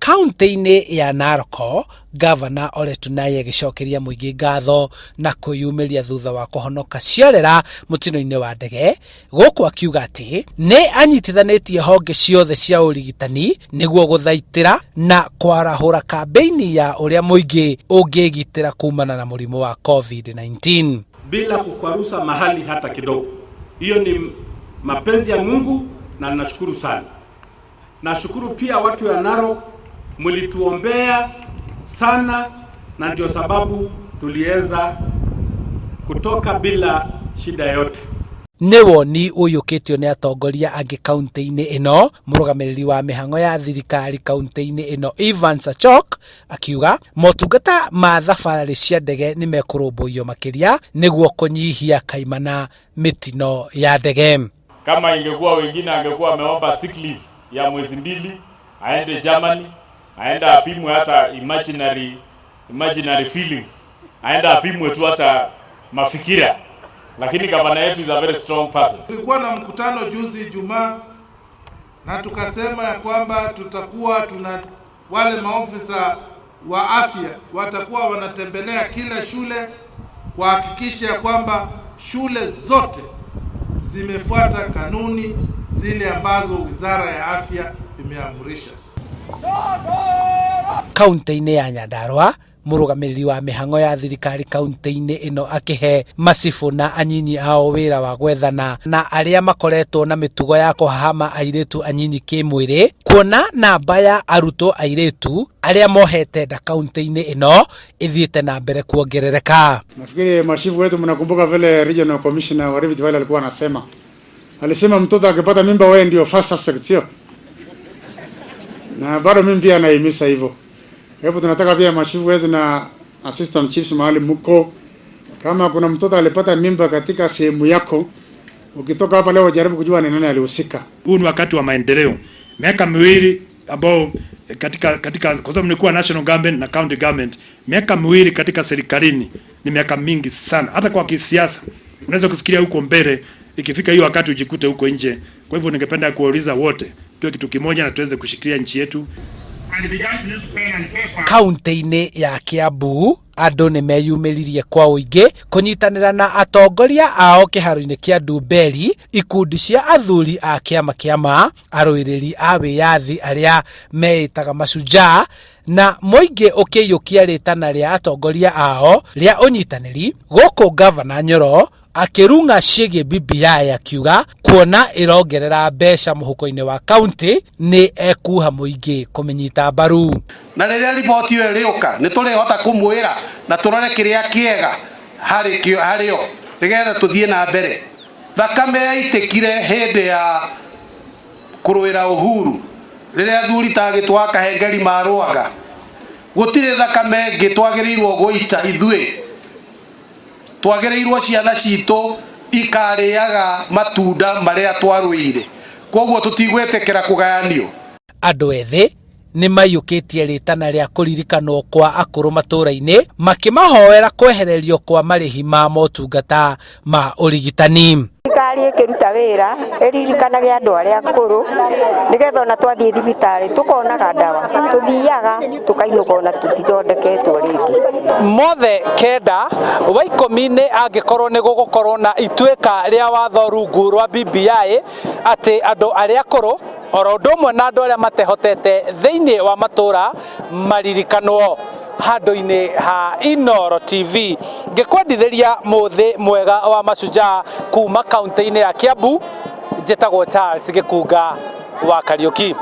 Kaunti-inĩ ya Narok, Gavana Ole Tunaye agĩcokeria mũingĩ ngatho na kwĩyumĩria thutha wa kũhonoka ciorera mũtino-inĩ wa ndege, gũkũ akiuga atĩ nĩ anyitithanĩtie honge ciothe cia ũrigitani nĩguo gũthaitĩra na kwarahũra kambeini ya ũrĩa mũingĩ ũngĩgitĩra kumana na mũrimũ wa COVID-19 bila kukwarusa mahali hata kidogo. Hiyo ni mapenzi ya Mungu na nashukuru sana. Nashukuru pia watu ya Narok, mlituombea sana na ndio sababu tuliweza kutoka bila shida yote. Nĩwoni ũyũkĩtio nĩ atongoria angĩ kaunti-inĩ ĩno. Mũrũgamĩrĩri wa mĩhang'o ya thirikari kaunti-inĩ ĩno Ivan Sachok akiuga motungata ma thabarĩ cia ndege nĩ mekũrũmbũiyo makĩria nĩguo kũnyihia kaimana mĩtino ya ndege. Kama ingekuwa wengine angekuwa ameomba sick leave ya mwezi 2 aende Germany, aende apimwe hata imaginary feelings, aende apimwe tu hata mafikira, lakini gavana yetu is a very strong person. Tulikuwa na mkutano juzi Ijumaa na tukasema ya kwamba tutakuwa wale maofisa wa afya watakuwa wanatembelea kila shule kuhakikisha ya kwamba shule zote zimefuata kanuni zile ambazo Wizara ya Afya imeamurisha. Kaunti-inĩ ya Nyandarua, mũrũgamĩrĩri wa mĩhang'o ya thirikari kaunti-inĩ ĩno akĩhe macibu na anyinyi ao wĩra wa gwethana na arĩa makoretwo na mĩtugo ya kũhahama airĩtu anyinyi kĩmwĩrĩ, kuona namba ya arutwo airĩtu arĩa mohete nda kaunti-inĩ ĩno ithiĩte na mbere kuongerereka. Nafikiri mashifu wetu mnakumbuka vile regional commissioner wa Rift Valley alikuwa alisema mtoto akipata mimba wewe ndio first suspect, sio? Na bado mimi pia naihimiza hivyo. Hebu tunataka pia mashifu wetu na assistant chiefs mahali mko, kama kuna mtoto alipata mimba katika sehemu yako, ukitoka hapa leo jaribu kujua ni nani alihusika. Huu ni wakati wa maendeleo. Miaka miwili ambao katika kwa sababu nilikuwa national government na county government, miaka miwili katika serikalini ni miaka mingi sana. Hata kwa kisiasa unaweza kufikiria huko mbele, ikifika hiyo wakati ujikute huko nje. Kwa hivyo ningependa kuuliza wote tuwe kitu kimoja na tuweze kushikilia nchi yetu. Kaunti-inĩ ya Kiambu, andũ nĩ meyumĩririe kwa ũingĩ kũnyitanĩra na atongoria ao kĩharo-inĩ kĩa Ndumberi, ikundi cia athuri a kĩama arũĩrĩri a wĩyathi arĩa meĩtaga macunjaa, na mũingĩ ũkĩiyũkia rĩtana rĩa atongoria ao rĩa ũnyitanĩri, gũkũ Gavana Nyoro akĩrung'a ciĩgiĩ BBI akiuga kuona ĩrongerera mbeca mũhuko-inĩ wa kaunti nĩ ekuha mũingĩ kũmenyita mbaru. Na rĩrĩa riboti ĩyo ĩrĩũka nĩ tũrĩhota kũmwĩra na tũrore kĩrĩa kĩega harĩo nĩgetha tũthiĩ na mbere. Thakame yaitĩkire hĩndĩ ya kũrũĩra uhuru rĩrĩa athuri tagĩtwa kahengeri marũaga, gũtirĩ thakame ĩngĩ twagĩrĩirwo gũita ithuĩ. Twagĩrĩirwo ciana citũ ikarĩaga matunda marĩa twarũire, koguo tũtigwĩtĩkĩra kũgayanio. Andũ ethĩ nĩ maiyũkĩtie rĩtana rĩa kũririkanwo kwa akũrũ matũũra-inĩ, makĩmahoera kwehererio kwa marĩhi ma motungata ma ũrigitani. Thirikari ĩkĩruta wĩra ĩririkanage andũ arĩa akũrũ nĩgetha ona twathiĩ thibitarĩ tũkonaga ndawa, tũthiaga tũkainũka ona tũtithondeketwo rĩngĩ. Mothe kenda wa 10 nĩ angĩkorwo nĩ gũgũkorwo na ituĩka rĩa watho rungu rwa BBI atĩ andũ arĩa akũrũ oro ũndũ ũmwe na andũ arĩa matehotete thĩinĩ wa matũũra maririkanwo. Handũ-inĩ ha Inooro TV ngĩkwendithĩria mũthĩ mwega wa macunjaa kuma kaunti-inĩ ya Kiambu, njĩtagwo Charles Gĩkunga wa Kariũki.